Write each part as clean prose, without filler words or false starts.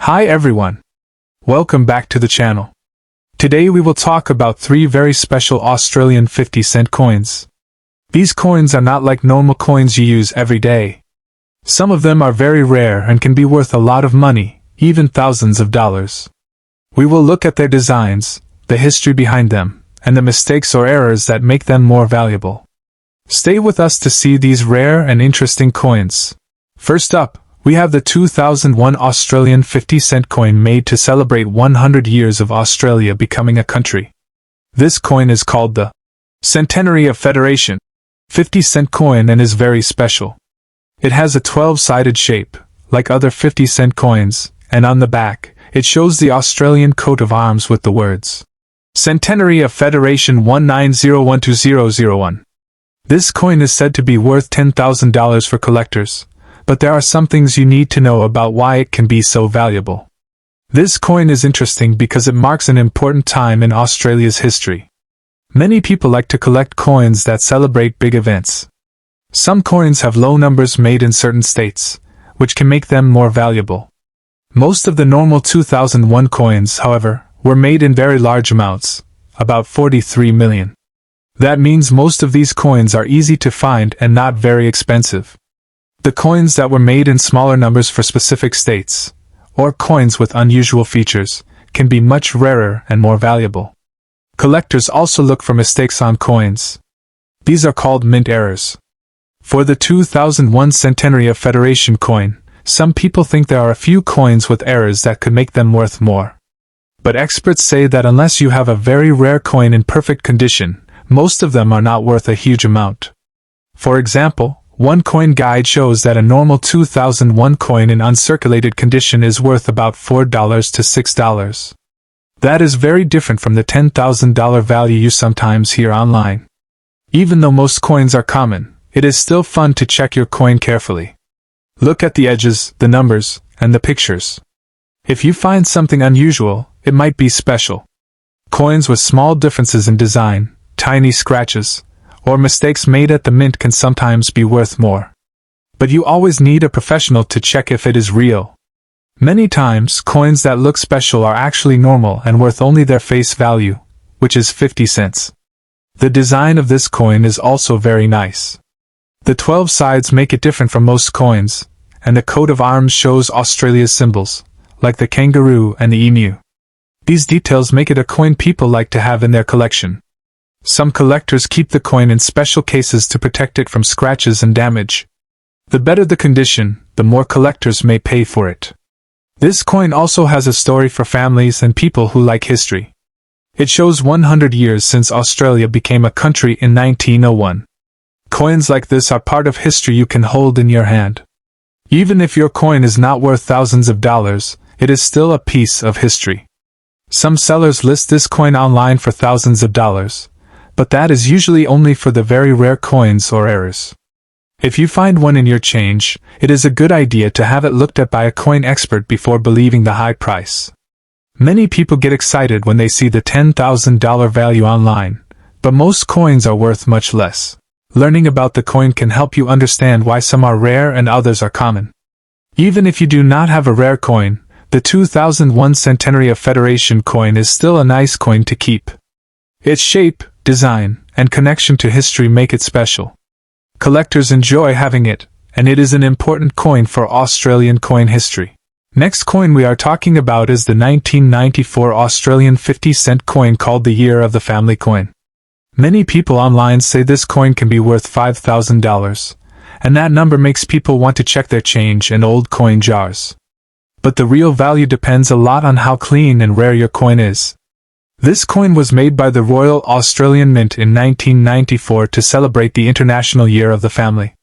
Hi everyone. Welcome back to the channel. Today we will talk about 3 very special Australian 50-cent coins. These coins are not like normal coins you use every day. Some of them are very rare and can be worth a lot of money, even thousands of dollars. We will look at their designs, the history behind them, and the mistakes or errors that make them more valuable. Stay with us to see these rare and interesting coins. First up, we have the 2001 Australian 50-cent coin made to celebrate 100 years of Australia becoming a country. This coin is called the Centenary of Federation 50-cent coin and is very special. It has a 12-sided shape, like other 50-cent coins, and on the back, it shows the Australian coat of arms with the words, Centenary of Federation 19012001. This coin is said to be worth $10,000 for collectors, but there are some things you need to know about why it can be so valuable. This coin is interesting because it marks an important time in Australia's history. Many people like to collect coins that celebrate big events. Some coins have low numbers made in certain states, which can make them more valuable. Most of the normal 2001 coins, however, were made in very large amounts, about 43 million. That means most of these coins are easy to find and not very expensive. The coins that were made in smaller numbers for specific states, or coins with unusual features, can be much rarer and more valuable. Collectors also look for mistakes on coins. These are called mint errors. For the 2001 Centenary of Federation coin, some people think there are a few coins with errors that could make them worth more. But experts say that unless you have a very rare coin in perfect condition, most of them are not worth a huge amount. For example, one coin guide shows that a normal 2001 coin in uncirculated condition is worth about $4 to $6. That is very different from the $10,000 value you sometimes hear online. Even though most coins are common, it is still fun to check your coin carefully. Look at the edges, the numbers, and the pictures. If you find something unusual, it might be special. Coins with small differences in design, tiny scratches, or mistakes made at the mint can sometimes be worth more. But you always need a professional to check if it is real. Many times, coins that look special are actually normal and worth only their face value, which is 50 cents. The design of this coin is also very nice. The 12 sides make it different from most coins, and the coat of arms shows Australia's symbols, like the kangaroo and the emu. These details make it a coin people like to have in their collection. Some collectors keep the coin in special cases to protect it from scratches and damage. The better the condition, the more collectors may pay for it. This coin also has a story for families and people who like history. It shows 100 years since Australia became a country in 1901. Coins like this are part of history you can hold in your hand. Even if your coin is not worth thousands of dollars, it is still a piece of history. Some sellers list this coin online for thousands of dollars, but that is usually only for the very rare coins or errors. If you find one in your change, it is a good idea to have it looked at by a coin expert before believing the high price. Many people get excited when they see the $10,000 value online, but most coins are worth much less. Learning about the coin can help you understand why some are rare and others are common. Even if you do not have a rare coin, the 2001 Centenary of Federation coin is still a nice coin to keep. Its shape, design, and connection to history make it special. Collectors enjoy having it, and it is an important coin for Australian coin history. Next coin we are talking about is the 1994 Australian 50-cent coin called the Year of the Family coin. Many people online say this coin can be worth $5,000, and that number makes people want to check their change and old coin jars. But the real value depends a lot on how clean and rare your coin is. This coin was made by the Royal Australian Mint in 1994 to celebrate the International Year of the Family.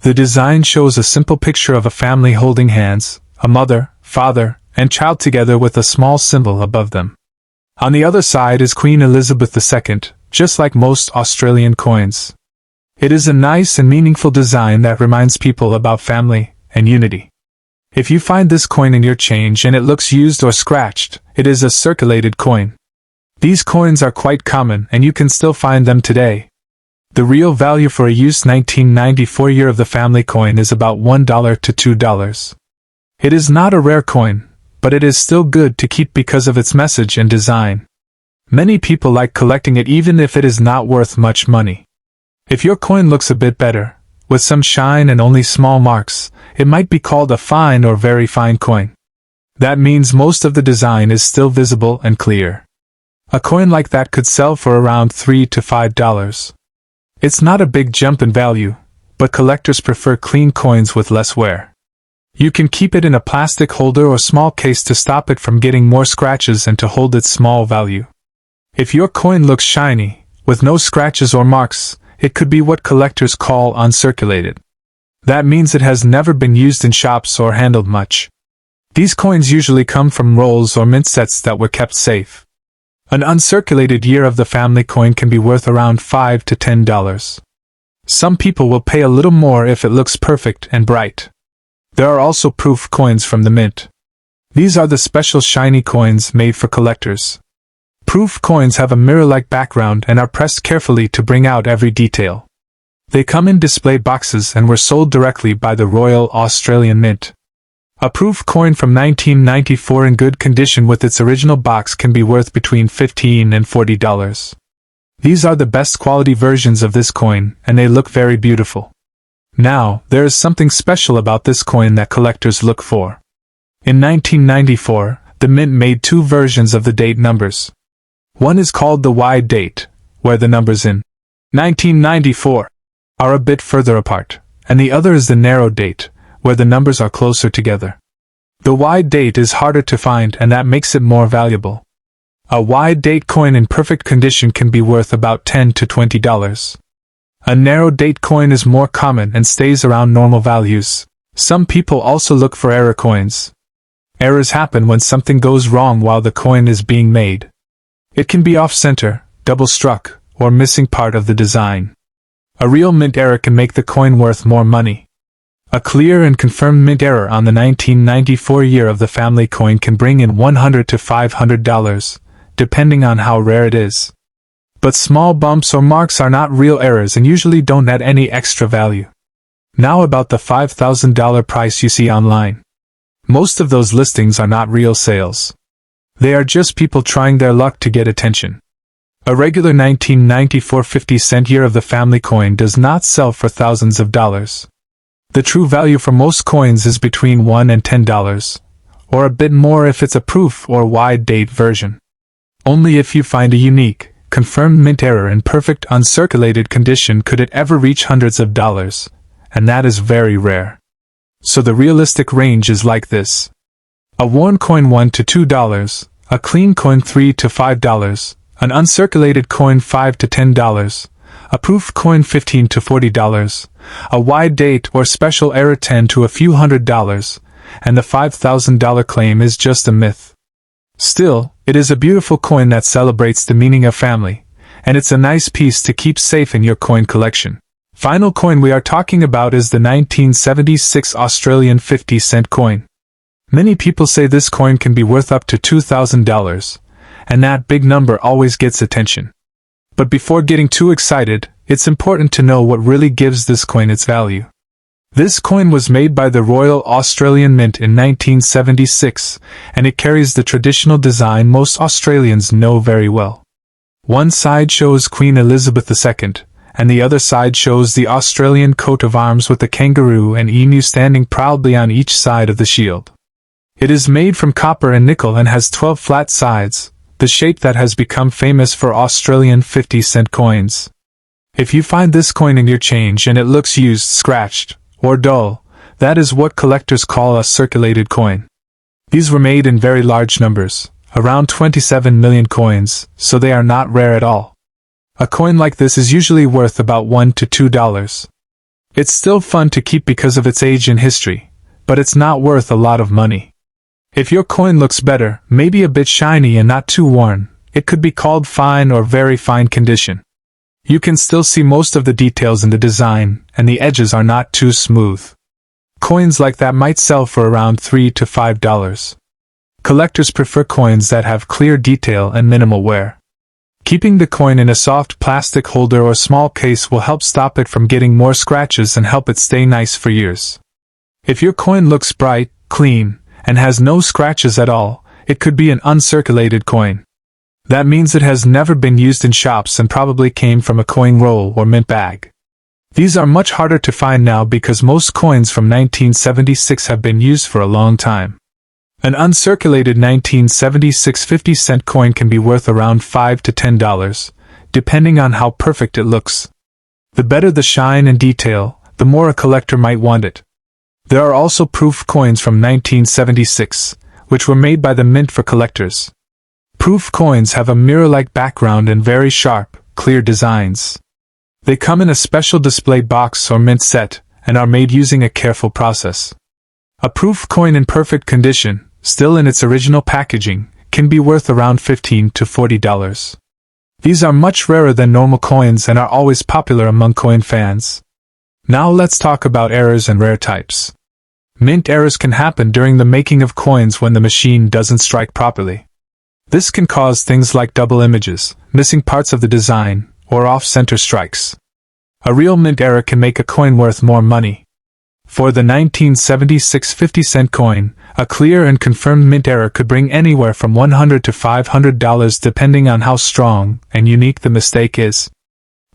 The design shows a simple picture of a family holding hands, a mother, father, and child together with a small symbol above them. On the other side is Queen Elizabeth II, just like most Australian coins. It is a nice and meaningful design that reminds people about family and unity. If you find this coin in your change and it looks used or scratched, it is a circulated coin. These coins are quite common and you can still find them today. The real value for a used 1994 Year of the Family coin is about $1 to $2. It is not a rare coin, but it is still good to keep because of its message and design. Many people like collecting it even if it is not worth much money. If your coin looks a bit better, with some shine and only small marks, it might be called a fine or very fine coin. That means most of the design is still visible and clear. A coin like that could sell for around $3 to $5. It's not a big jump in value, but collectors prefer clean coins with less wear. You can keep it in a plastic holder or small case to stop it from getting more scratches and to hold its small value. If your coin looks shiny, with no scratches or marks, it could be what collectors call uncirculated. That means it has never been used in shops or handled much. These coins usually come from rolls or mint sets that were kept safe. An uncirculated year of the family coin can be worth around $5 to $10. Some people will pay a little more if it looks perfect and bright. There are also proof coins from the mint. These are the special shiny coins made for collectors. Proof coins have a mirror-like background and are pressed carefully to bring out every detail. They come in display boxes and were sold directly by the Royal Australian Mint. A proof coin from 1994 in good condition with its original box can be worth between $15 and $40. These are the best quality versions of this coin, and they look very beautiful. Now, there is something special about this coin that collectors look for. In 1994, the Mint made two versions of the date numbers. One is called the wide date, where the numbers in 1994 are a bit further apart, and the other is the narrow date, where the numbers are closer together. The wide date is harder to find and that makes it more valuable. A wide date coin in perfect condition can be worth about $10 to $20. A narrow date coin is more common and stays around normal values. Some people also look for error coins. Errors happen when something goes wrong while the coin is being made. It can be off-center, double-struck, or missing part of the design. A real mint error can make the coin worth more money. A clear and confirmed mint error on the 1994 year of the family coin can bring in $100 to $500, depending on how rare it is. But small bumps or marks are not real errors and usually don't add any extra value. Now about the $5,000 price you see online. Most of those listings are not real sales. They are just people trying their luck to get attention. A regular 1994 50-cent year of the family coin does not sell for thousands of dollars. The true value for most coins is between $1 and $10, or a bit more if it's a proof or wide date version. Only if you find a unique, confirmed mint error in perfect uncirculated condition could it ever reach hundreds of dollars, and that is very rare. So the realistic range is like this. A worn coin $1 to $2, a clean coin $3 to $5, an uncirculated coin $5 to $10, a proof coin $15 to $40, a wide date or special error $10 to a few $100, and the $5,000 claim is just a myth. Still, it is a beautiful coin that celebrates the meaning of family, and it's a nice piece to keep safe in your coin collection. Final coin we are talking about is the 1976 Australian 50-cent coin. Many people say this coin can be worth up to $2,000, and that big number always gets attention. But before getting too excited, it's important to know what really gives this coin its value. This coin was made by the Royal Australian Mint in 1976, and it carries the traditional design most Australians know very well. One side shows Queen Elizabeth II, and the other side shows the Australian coat of arms with the kangaroo and emu standing proudly on each side of the shield. It is made from copper and nickel and has 12 flat sides, the shape that has become famous for Australian 50-cent coins. If you find this coin in your change and it looks used, scratched, or dull, that is what collectors call a circulated coin. These were made in very large numbers, around 27 million coins, so they are not rare at all. A coin like this is usually worth about $1 to $2. It's still fun to keep because of its age and history, but it's not worth a lot of money. If your coin looks better, maybe a bit shiny and not too worn, it could be called fine or very fine condition. You can still see most of the details in the design, and the edges are not too smooth. Coins like that might sell for around $3 to $5. Collectors prefer coins that have clear detail and minimal wear. Keeping the coin in a soft plastic holder or small case will help stop it from getting more scratches and help it stay nice for years. If your coin looks bright, clean, and has no scratches at all, it could be an uncirculated coin. That means it has never been used in shops and probably came from a coin roll or mint bag. These are much harder to find now because most coins from 1976 have been used for a long time. An uncirculated 1976 50-cent coin can be worth around $5 to $10, depending on how perfect it looks. The better the shine and detail, the more a collector might want it. There are also proof coins from 1976, which were made by the mint for collectors. Proof coins have a mirror-like background and very sharp, clear designs. They come in a special display box or mint set, and are made using a careful process. A proof coin in perfect condition, still in its original packaging, can be worth around $15 to $40. These are much rarer than normal coins and are always popular among coin fans. Now let's talk about errors and rare types. Mint errors can happen during the making of coins when the machine doesn't strike properly. This can cause things like double images, missing parts of the design, or off-center strikes. A real mint error can make a coin worth more money. For the 1976 50-cent coin, a clear and confirmed mint error could bring anywhere from $100 to $500 depending on how strong and unique the mistake is.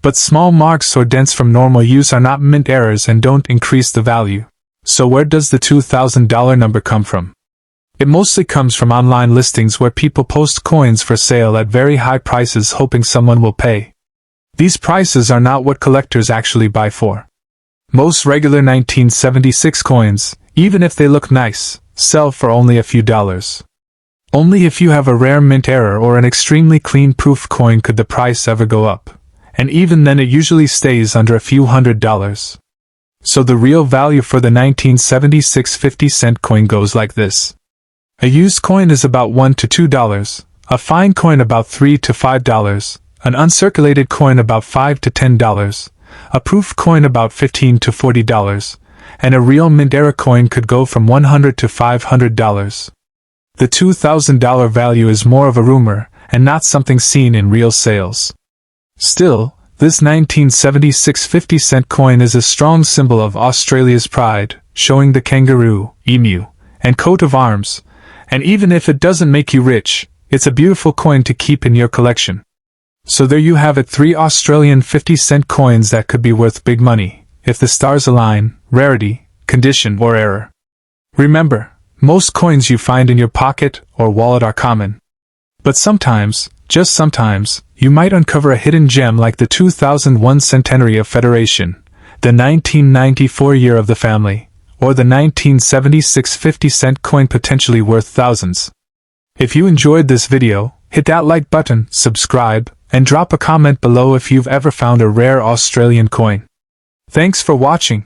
But small marks or dents from normal use are not mint errors and don't increase the value. So where does the $2,000 number come from? It mostly comes from online listings where people post coins for sale at very high prices hoping someone will pay. These prices are not what collectors actually buy for. Most regular 1976 coins, even if they look nice, sell for only a few dollars. Only if you have a rare mint error or an extremely clean proof coin could the price ever go up, and even then it usually stays under a few $100s. So the real value for the 1976 50-cent coin goes like this. A used coin is about $1 to $2, a fine coin about $3 to $5, an uncirculated coin about $5 to $10, a proof coin about $15 to $40, and a real mint error coin could go from $100 to $500. The $2,000 value is more of a rumor, and not something seen in real sales. Still, this 1976 50-cent coin is a strong symbol of Australia's pride, showing the kangaroo, emu, and coat of arms, and even if it doesn't make you rich, it's a beautiful coin to keep in your collection. So there you have it, 3 Australian 50-cent coins that could be worth big money, if the stars align: rarity, condition, or error. Remember, most coins you find in your pocket or wallet are common. But sometimes, just sometimes, you might uncover a hidden gem like the 2001 centenary of Federation, the 1994 year of the family, or the 1976 50-cent coin potentially worth thousands. If you enjoyed this video, hit that like button, subscribe, and drop a comment below if you've ever found a rare Australian coin. Thanks for watching.